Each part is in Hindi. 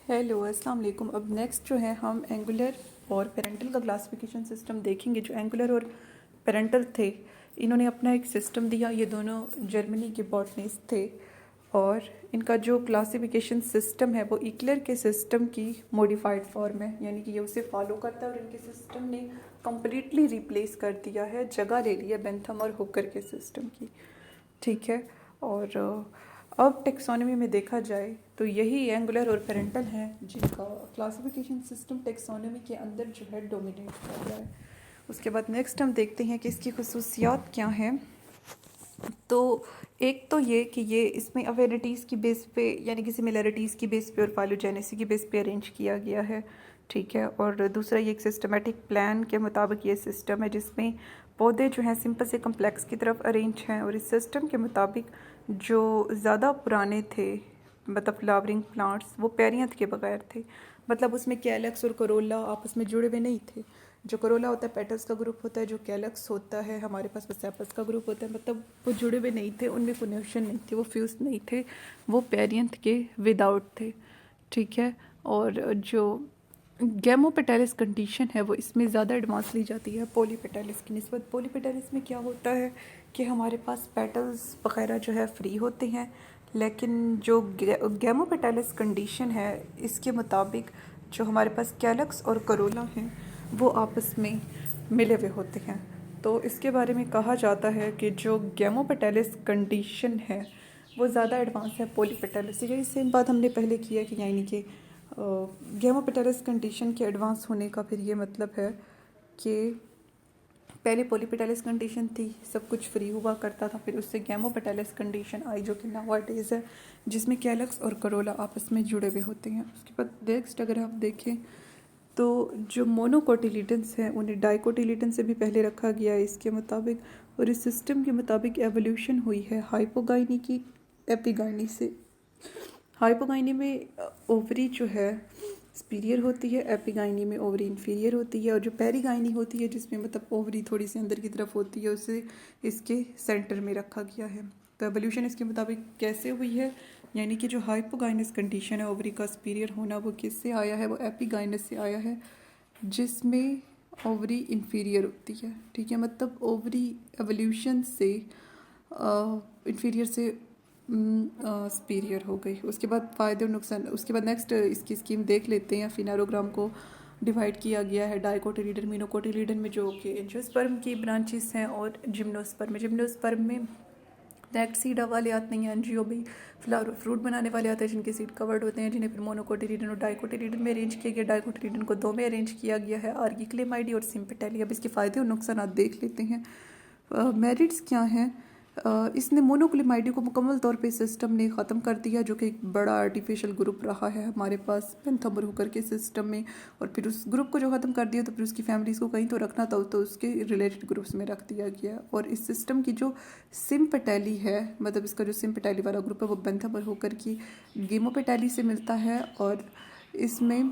हेलो अस्सलाम वालेकुम। अब नेक्स्ट जो है हम एंगुलर और पेरेंटल का क्लासिफिकेशन सिस्टम देखेंगे। जो एंगुलर और पेरेंटल थे, इन्होंने अपना एक सिस्टम दिया। ये दोनों जर्मनी के बॉटनिस्ट थे और इनका जो क्लासिफिकेशन सिस्टम है वो इक्लर के सिस्टम की मॉडिफाइड फॉर्म है, यानी कि ये उसे फॉलो करता है और इनके सिस्टम ने कम्प्लीटली रिप्लेस कर दिया है, जगह ले ली है बेंथम और हुकर के सिस्टम की। ठीक है। और अब टेक्सोनॉमी में देखा जाए तो यही एंगुलर और पेरेंटल हैं जिनका क्लासिफिकेशन सिस्टम टेक्सोनॉमी के अंदर जो है डोमिनेट कर रहा है। उसके बाद नेक्स्ट हम देखते हैं कि इसकी खसूसियात क्या हैं। तो एक तो ये कि ये इसमें अवेनिटीज़ की बेस पे, यानी कि सिमिलरिटीज़ की बेस पे और फाइलोजेनेसी की बेस पे अरेंज किया गया है। ठीक है। और दूसरा, ये एक सिस्टमेटिक प्लान के मुताबिक ये सिस्टम है जिसमें पौधे जो हैं सिंपल से कम्प्लेक्स की तरफ अरेंज हैं। और इस सिस्टम के मुताबिक जो ज़्यादा पुराने थे, मतलब फ्लावरिंग प्लांट्स, वो पेरियंथ के बगैर थे। मतलब उसमें कैलक्स और करोला आपस में जुड़े हुए नहीं थे। जो करोला होता है पेटल्स का ग्रुप होता है, जो कैलक्स होता है हमारे पास सेपल्स का ग्रुप होता है। मतलब वो जुड़े हुए नहीं थे, उनमें कनेक्शन नहीं थे, वो फ्यूज नहीं थे, वो पेरियंथ के विदाउट थे। ठीक है। और जो गैमोपेटालिस कंडीशन है वो इसमें ज़्यादा एडवांस ली जाती है पॉलीपेटालिस की निस्बत। पॉलीपेटालिस में क्या होता है कि हमारे पास पेटल्स वगैरह जो है फ्री होते हैं, लेकिन जो गैमोपेटालिस कंडीशन है इसके मुताबिक जो हमारे पास कैलक्स और करोला हैं वो आपस में मिले हुए होते हैं। तो इसके बारे में कहा जाता है कि जो गैमोपेटालिस कंडीशन है वो ज़्यादा एडवांस है पॉलीपेटालिस से। यही सेम बात हमने पहले की है कि यानी कि गैमोपेटालिस कंडीशन के एडवांस होने का फिर ये मतलब है कि पहले पॉलीपेटालिस कंडीशन थी, सब कुछ फ्री हुआ करता था, फिर उससे गैमोपेटालिस कंडीशन आई जो कि नावाडेज है, जिसमें कैलक्स और करोला आपस में जुड़े हुए होते हैं। उसके बाद नेक्स्ट अगर आप देखें तो जो मोनोकोटिलिडन्स हैं उन्हें डाइकोटिलिडन से भी पहले रखा गया है इसके मुताबिक। और इस सिस्टम के मुताबिक एवोल्यूशन हुई है हाइपोगाइनी की एपिगाइनी से। हाइपोगाइनी में ओवरी जो है सुपीरियर होती है, एपिगाइनी में ओवरी इन्फीरियर होती है, और जो पेरिगाइनी होती है जिसमें मतलब ओवरी थोड़ी सी अंदर की तरफ होती है उसे इसके सेंटर में रखा गया है। तो एवोल्यूशन इसके मुताबिक कैसे हुई है, यानी कि जो हाइपोगाइनस कंडीशन है ओवरी का सुपीरियर होना, वो किससे आया है, वो एपिगाइनस से आया है जिसमें ओवरी इन्फीरियर होती है। ठीक है। मतलब ओवरी एवोल्यूशन से इन्फीरियर से सुपीरियर हो गई। उसके बाद फ़ायदे और नुकसान। उसके बाद नेक्स्ट इसकी स्कीम देख लेते हैं। फिनारोग्राम को डिवाइड किया गया है डाइकोटिलीडन मीनोकोटिलीडन में, जो कि एंजियोस्पर्म की ब्रांचेस हैं, और जिम्नोस्पर्म में नेक्ट सीड वाले आते हैं, एंजियो भी फ्लावर फ्रूट बनाने वाले आते हैं जिनके सीड कवर्ड होते हैं, जिन्हें फिर मोनोकोटिलीडन और डाइकोटिलीडन में अरेंज किया गया। डाइकोटिलीडन को दो में अरेंज किया गया है, आर्किक्लेमाइडी और सिम्पेटेली। अब इसके फ़ायदे और नुकसान देख लेते हैं। मेरिट्स क्या हैं। इसने मोनोक्लेमाइडी को मुकम्मल तौर पे सिस्टम ने ख़त्म कर दिया, जो कि एक बड़ा आर्टिफिशियल ग्रुप रहा है हमारे पास पेंथम और हुकर के सिस्टम में। और फिर उस ग्रुप को जो ख़त्म कर दिया तो फिर उसकी फैमिलीज़ को कहीं तो रखना था, तो उसके रिलेटेड ग्रुप्स में रख दिया गया। और इस सिस्टम की जो सिम्पेटेली है, मतलब इसका जो सिम्पेटेली वाला ग्रुप है वो बेंथम और हुकर की गेमोपेटेली से मिलता है। और इसमें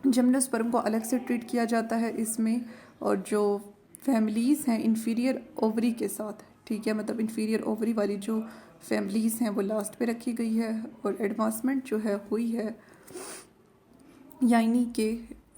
जिम्नोस्पर्म को अलग से ट्रीट किया जाता है इसमें। और जो फैमिलीज़ हैं इन्फीरियर ओवरी के साथ, ठीक है, मतलब इन्फीरियर ओवरी वाली जो फैमिलीज़ हैं वो लास्ट पे रखी गई है। और एडवांसमेंट जो है हुई है, यानी कि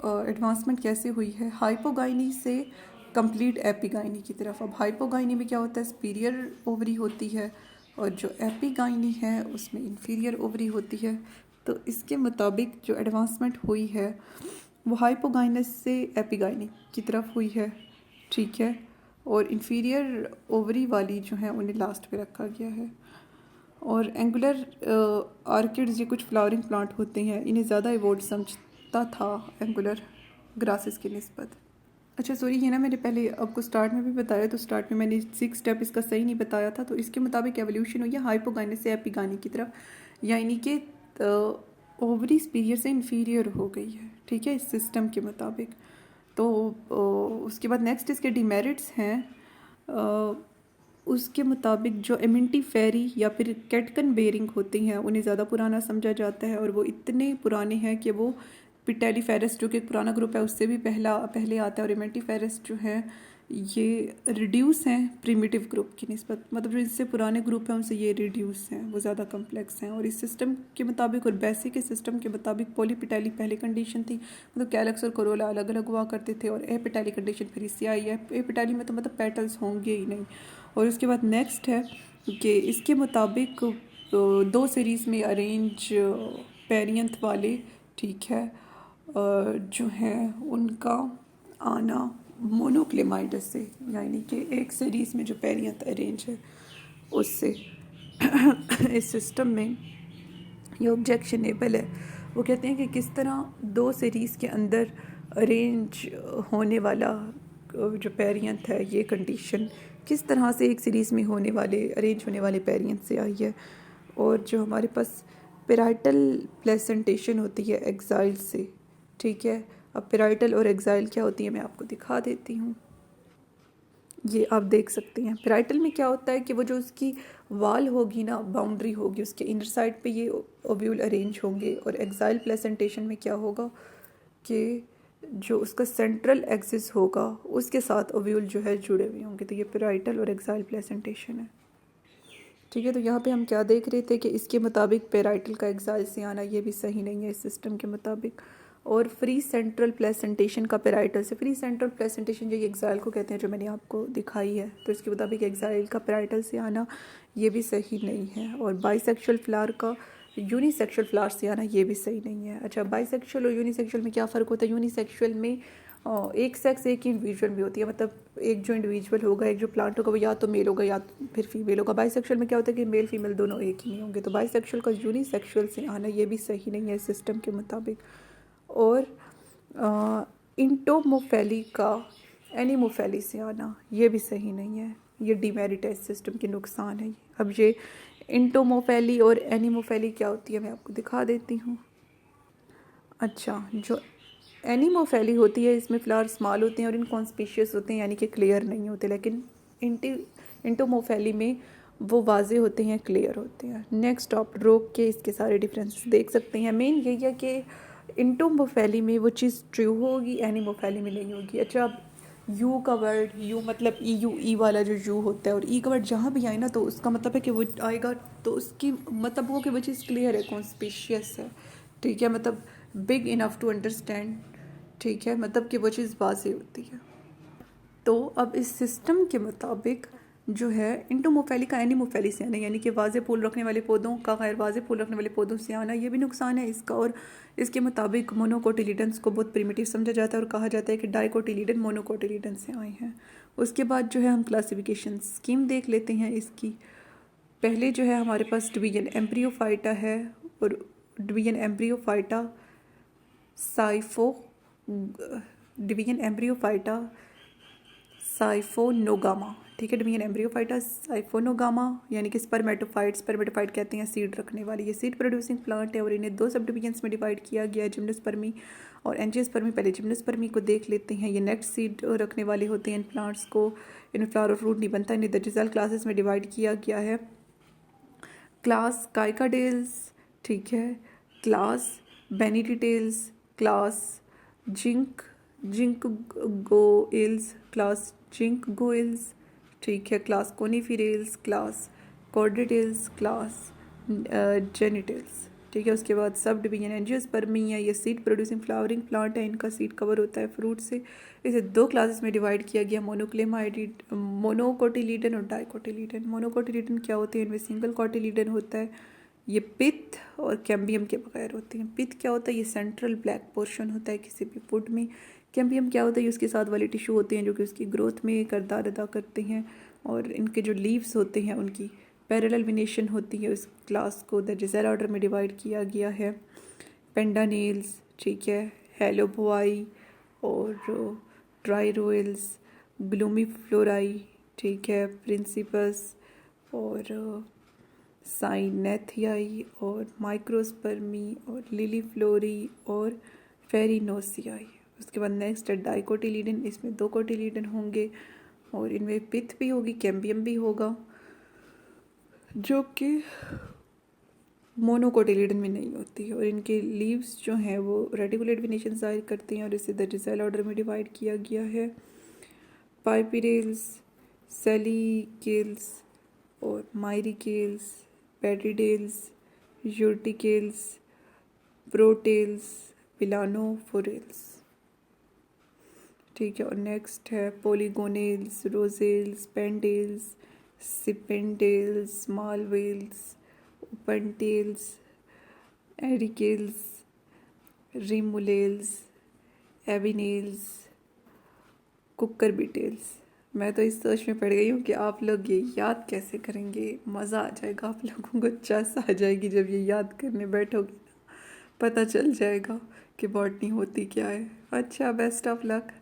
एडवांसमेंट कैसे हुई है हाइपोगाइनी से कंप्लीट एपिगाइनी की तरफ। अब हाइपोगाइनी में क्या होता है, सुपीरियर ओवरी होती है, और जो एपिगाइनी है उसमें इन्फीरियर ओवरी होती है। तो इसके मुताबिक जो एडवांसमेंट हुई है वो हाइपोगाइनस से एपिगाइनी की तरफ हुई है। ठीक है। और इन्फीरियर ओवरी वाली जो है उन्हें लास्ट पे रखा गया है। और एंगुलर आर्किड्स, ये कुछ फ्लावरिंग प्लांट होते हैं, इन्हें ज़्यादा इवोल्व समझता था एंगुलर ग्रासेस की निस्बत। अच्छा सॉरी, ये ना मैंने पहले आपको स्टार्ट में भी बताया, तो स्टार्ट में मैंने 6 स्टेप इसका सही नहीं बताया था। तो इसके मुताबिक एवोल्यूशन हुई है हाइपोगाइनी से एपिगानी की तरफ, यानी कि ओवरी सुपीरियर से इन्फीरियर हो गई है। ठीक है, इस सिस्टम के मुताबिक। तो उसके बाद नेक्स्ट इसके डिमेरिट्स हैं। उसके मुताबिक जो एमिंटी फेरी या फिर कैटकन बेरिंग होते हैं उन्हें ज़्यादा पुराना समझा जाता है, और वो इतने पुराने हैं कि वो पिटेलीफेरस जो कि एक पुराना ग्रुप है उससे भी पहले आता है। और एमिंटीफेरस जो है ये रिड्यूस हैं प्रिमिटिव ग्रुप की निस्बत, मतलब जो इससे पुराने ग्रुप हैं उनसे ये रिड्यूस हैं, वो ज़्यादा कम्प्लेक्स हैं। और इस सिस्टम के मुताबिक और बेसिक के सिस्टम के मुताबिक पॉलीपेटाइली पहली कंडीशन थी, मतलब कैलक्स और कोरोला अलग अलग हुआ करते थे, और एपेटाइली कंडीशन फिर इससे आई है। एपेटाइली में तो मतलब पेटल्स होंगे ही नहीं। और उसके बाद नेक्स्ट है कि इसके मुताबिक दो सीरीज़ में अरेंज पेरियंथ वाले, ठीक है, जो हैं उनका आना मोनोक्लेमाइडस से, यानी कि एक सीरीज़ में जो पेरियंथ अरेंज है उससे। इस सिस्टम में ये ऑब्जेक्शनेबल है। वो कहते हैं कि किस तरह दो सीरीज़ के अंदर अरेंज होने वाला जो पेरियंथ है, ये कंडीशन किस तरह से एक सीरीज़ में होने वाले अरेंज होने वाले पेरियंथ से आई है। और जो हमारे पास पेराइटल प्लेसेंटेशन होती है एक्साइल से, ठीक है। अब पेराइटल और एक्साइल क्या होती है मैं आपको दिखा देती हूँ। ये आप देख सकते हैं पेराइटल में क्या होता है कि वो जो उसकी वाल होगी ना, बाउंड्री होगी, उसके इनर साइड पे ये ओव्यूल अरेंज होंगे। और एक्साइल प्लेसेंटेशन में क्या होगा कि जो उसका सेंट्रल एक्सिस होगा उसके साथ ओव्यूल जो है जुड़े हुए होंगे। तो ये पेराइटल और एक्साइल प्लेसेंटेशन है, ठीक है। तो यहाँ पे हम क्या देख रहे थे कि इसके मुताबिक पेराइटल का एक्साइल से आना ये भी सही नहीं है इस सिस्टम के मुताबिक। और फ्री सेंट्रल प्लेसेंटेशन का पेराइटल से, फ्री सेंट्रल प्लेसेंटेशन जो ये एक्साइल को कहते हैं जो मैंने आपको दिखाई है, तो इसके मुताबिक एक्साइल का पेराइटल से आना ये भी सही नहीं है। और बाइसेक्सुअल फ्लावर का यूनिसेक्सुअल फ्लावर से आना ये भी सही नहीं है। अच्छा, बाइसेक्सुअल और यूनिसेक्सुअल में क्या फ़र्क होता है? यूनिसेक्सुअल में एक सेक्स एक ही इंडिविजुअल भी होती है, मतलब एक जो इंडिविजुअल होगा, एक जो प्लांट होगा वो या तो मेल होगा या तो फिर फीमेल होगा। बाइसेक्सुअल में क्या होता है कि मेल फीमेल दोनों एक ही नहीं होंगे। तो बाइसेक्सुअल का यूनिसेक्सुअल से आना ये भी सही नहीं है इस सिस्टम के मुताबिक। और इंटोमोफेली का एनीमोफेली से आना ये भी सही नहीं है, ये डीमेरिट है इस सिस्टम के, नुकसान है। अब ये इंटोमोफेली और एनीमोफेली क्या होती है मैं आपको दिखा देती हूँ। अच्छा, जो एनीमोफेली होती है इसमें फ्लावर स्मॉल होते हैं और इनकॉन्स्पिशियस होते हैं, यानी कि क्लियर नहीं होते। लेकिन इंटोमोफेली में वो वाजे होते हैं, क्लियर होते हैं। नेक्स्ट आप रोक के इसके सारे डिफरेंसेस देख सकते हैं। मेन यही है कि इंटोमोफेली में वो चीज़ ट्रू होगी, एनीमोफेली में नहीं होगी। अच्छा, अब यू का वर्ड, यू मतलब ई यू, ई वाला जो यू होता है और ई का वर्ड जहाँ भी आए ना तो उसका मतलब है कि वो आएगा तो उसकी मतलब वो कि वो चीज़ क्लियर है, कॉन्स्पिशियस है, ठीक है, मतलब बिग इनफ टू अंडरस्टैंड, ठीक है, मतलब कि वो चीज़ वाज़ेह होती है। तो अब इस सिस्टम के मुताबिक जो है इंटोमोफेली का एनीमोफेली से आना, यानी कि वाज़ेह फूल रखने वाले पौधों का गैर वाज़ेह फूल रखने वाले पौधों से आना, ये भी नुकसान है इसका। और इसके मुताबिक मोनोकोटिलीडन्स को बहुत प्रिमिटिव समझा जाता है और कहा जाता है कि डाइकोटिलीडन मोनोकोटिलीडन से आए हैं। उसके बाद जो है हम क्लासिफिकेशन स्कीम देख लेते हैं इसकी। पहले जो है हमारे पास डिवीजन एम्ब्रियोफाइटा है, और डिवीजन एम्ब्रियोफाइटा साइफो डिवीजन एम्ब्रियोफाइटा साइफोनोगामा, ठीक है। डिवीजन एम्ब्रियोफाइटा साइफोनोगामा, यानी कि स्पर्मेटोफाइट, स्पर्मेटोफाइट कहते हैं सीड रखने वाली। ये सीड प्रोड्यूसिंग प्लांट है और इन्हें दो सब डिवीजन्स में डिवाइड किया गया है, जिम्नोस्पर्मी और एंजियोस्पर्मी। पहले जिम्नोस्पर्मी को देख लेते हैं। ये नेक्स्ट सीड रखने वाले होते हैं इन प्लांट्स को, इन फ्लावर और फ्रूट नहीं बनता। इन्हें दर्जल क्लासेस में डिवाइड किया गया है। क्लास काइकाडेल्स, ठीक है, क्लास बेनिडिटेल्स, क्लास जिंक Ginkgoales, class Ginkgoales, ठीक है, class Coniferales, class Cordaitales, class Gnetales, ठीक है। उसके बाद सब डिवीजन एंजियोस्पर्मी है, ये सीड प्रोड्यूसिंग फ्लावरिंग प्लांट है, इनका सीड कवर होता है फ्रूट से। इसे दो क्लासेस में डिवाइड किया गया, मोनोक्लेमाइडिड मोनोकोटिलीडन और डाइकोटिलीडन। मोनोकोटिलीडन क्या होते हैं? इनमें सिंगल कोटिलीडन होता है, ये पित्त और कैम्बियम के बगैर होते हैं। पित्त क्या होता है? ये सेंट्रल ब्लैक पोर्शन होता है किसी भी फूड में। कैम्बियम क्या होता है? ये उसके साथ वाले टिश्यू होते हैं जो कि उसकी ग्रोथ में किरदार अदा करते हैं। और इनके जो लीव्स होते हैं उनकी पैरेलल वेनेशन होती है। उस क्लास को दर्जेदार ऑर्डर में डिवाइड किया गया है। पेंडानेल्स, ठीक है, हेलोबोआई और ट्राइरोइल्स, ग्लूमीफ्लोराई, ठीक है, प्रिंसिपस और साइनेथियाई और माइक्रोस्पर्मी और लिली फ्लोरी और फेरिनोसियाई। उसके बाद नेक्स्ट है डाइकोटिलीडन, इसमें दो कोटिलीडन होंगे और इनमें पित्त भी होगी, कैम्बियम भी होगा, जो कि मोनोकोटिलीडन में नहीं होती है। और इनके लीव्स जो हैं वो रेटिकुलेट वेनेशन ज़ाहिर करती हैं और इसे दर्जेदार ऑर्डर में डिवाइड किया गया है। पाइपिरेल्स, सेलिकेल्स और माइरिकेल्स, पेडिडेल्स, यूर्टिकेल्स, प्रोटेल्स, पिलानोफोरेल्स। ठीक है, और नेक्स्ट है पोलीगोनेल्स, रोजेल्स, पेंडेल्स, सिपेंडेल्स, मालवेल्स, ओपनटेल्स, एरिकेल्स, रिमुलेल्स, एबिनेल्स, कुकर बिटेल्स। मैं तो इस सर्च में पड़ गई हूँ कि आप लोग ये याद कैसे करेंगे। मज़ा आ जाएगा, आप लोगों को चस आ जाएगी जब ये याद करने बैठोगे ना, पता चल जाएगा कि बॉटनी होती क्या है। अच्छा, बेस्ट ऑफ लक।